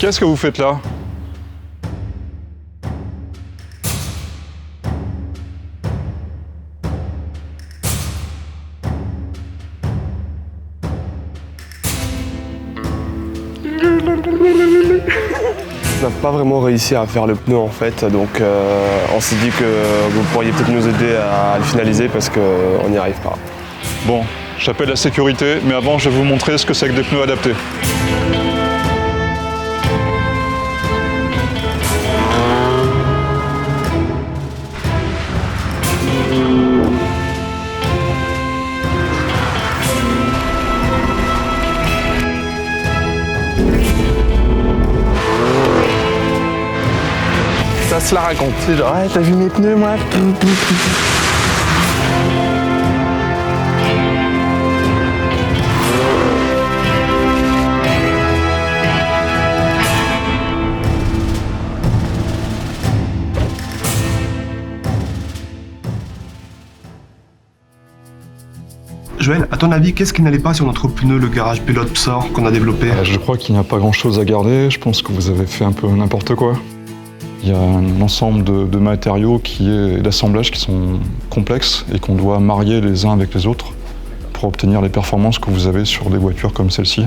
Qu'est-ce que vous faites là? On n'a pas vraiment réussi à faire le pneu en fait, donc on s'est dit que vous pourriez peut-être nous aider à le finaliser parce qu'on n'y arrive pas. Bon, j'appelle la sécurité, mais avant je vais vous montrer ce que c'est que des pneus adaptés. Ça se la raconte, c'est genre hey, t'as vu mes pneus moi? Joël, à ton avis, qu'est-ce qui n'allait pas sur notre pneu, le garage pilote Psor qu'on a développé? Je crois qu'il n'y a pas grand-chose à garder, je pense que vous avez fait un peu n'importe quoi. Il y a un ensemble de matériaux d'assemblage qui sont complexes et qu'on doit marier les uns avec les autres pour obtenir les performances que vous avez sur des voitures comme celle-ci.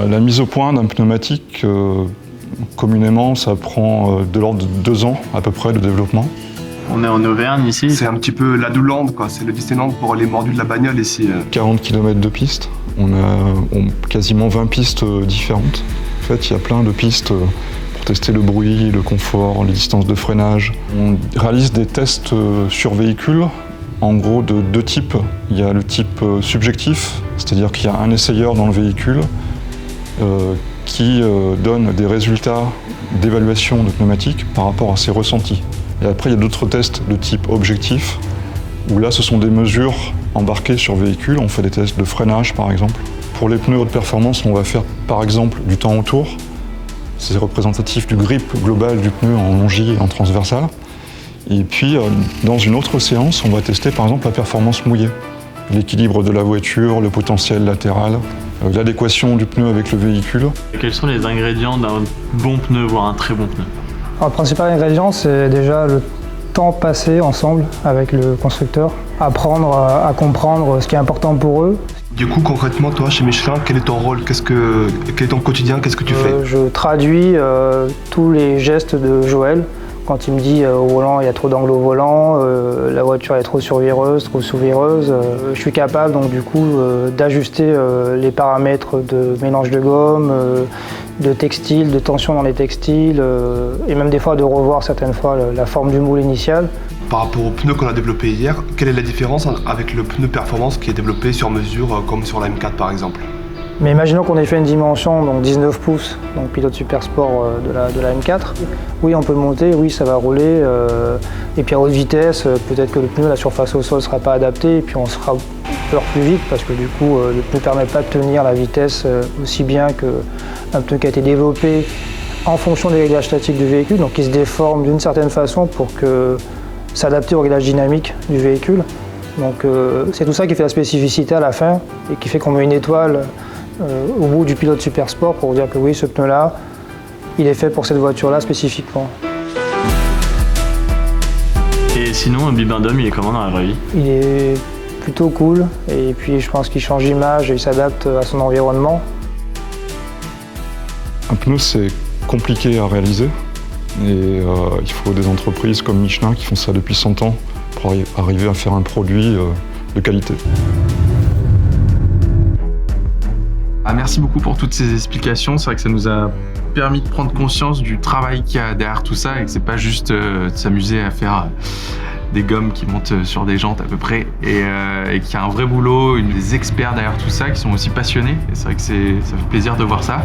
La mise au point d'un pneumatique, communément, ça prend de l'ordre de 2 ans à peu près de développement. On est en Auvergne ici. C'est un petit peu la Douland, quoi. C'est le Disneyland pour les mordus de la bagnole ici. 40 km de pistes. On a quasiment 20 pistes différentes. En fait, il y a plein de pistes pour tester le bruit, le confort, les distances de freinage. On réalise des tests sur véhicule, en gros de 2 types. Il y a le type subjectif, c'est-à-dire qu'il y a un essayeur dans le véhicule qui donne des résultats d'évaluation de pneumatique par rapport à ses ressentis. Et après, il y a d'autres tests de type objectif, où là, ce sont des mesures embarquées sur véhicule. On fait des tests de freinage, par exemple. Pour les pneus haute performance, on va faire, par exemple, du temps autour. C'est représentatif du grip global du pneu en longi et en transversal. Et puis, dans une autre séance, on va tester, par exemple, la performance mouillée. L'équilibre de la voiture, le potentiel latéral, l'adéquation du pneu avec le véhicule. Quels sont les ingrédients d'un bon pneu, voire un très bon pneu? Alors, le principal ingrédient, c'est déjà le temps passé ensemble avec le constructeur, apprendre à comprendre ce qui est important pour eux. Du coup, concrètement, toi, chez Michelin, quel est ton rôle? Quel est ton quotidien? Qu'est-ce que tu fais? Je traduis tous les gestes de Joël. Quand il me dit au volant, il y a trop d'angle au volant, la voiture est trop survireuse, trop sous-vireuse, je suis capable donc du coup d'ajuster les paramètres de mélange de gomme, de textile, de tension dans les textiles, et même des fois de revoir certaines fois la forme du moule initial. Par rapport au pneu qu'on a développé hier, quelle est la différence avec le pneu performance qui est développé sur mesure, comme sur la M4 par exemple? Mais imaginons qu'on ait fait une dimension, donc 19 pouces, donc pilote super sport de la M4. Oui, on peut le monter, oui, ça va rouler. Et puis à haute vitesse, peut-être que le pneu, la surface au sol ne sera pas adaptée, et puis on sera peur plus vite, parce que du coup, le pneu ne permet pas de tenir la vitesse aussi bien qu'un pneu qui a été développé en fonction des réglages statiques du véhicule, donc qui se déforme d'une certaine façon pour s'adapter au réglage dynamique du véhicule. Donc c'est tout ça qui fait la spécificité à la fin, et qui fait qu'on met une étoile au bout du pilote super sport pour dire que oui, ce pneu-là, il est fait pour cette voiture-là spécifiquement. Et sinon, un Bibendum, il est comment dans la vraie vie? Il est plutôt cool, et puis je pense qu'il change d'image et il s'adapte à son environnement. Un pneu, c'est compliqué à réaliser, et il faut des entreprises comme Michelin qui font ça depuis 100 ans pour arriver à faire un produit de qualité. Merci beaucoup pour toutes ces explications. C'est vrai que ça nous a permis de prendre conscience du travail qu'il y a derrière tout ça et que c'est pas juste de s'amuser à faire des gommes qui montent sur des jantes à peu près et qu'il y a un vrai boulot, des experts derrière tout ça qui sont aussi passionnés. Et c'est vrai que ça fait plaisir de voir ça.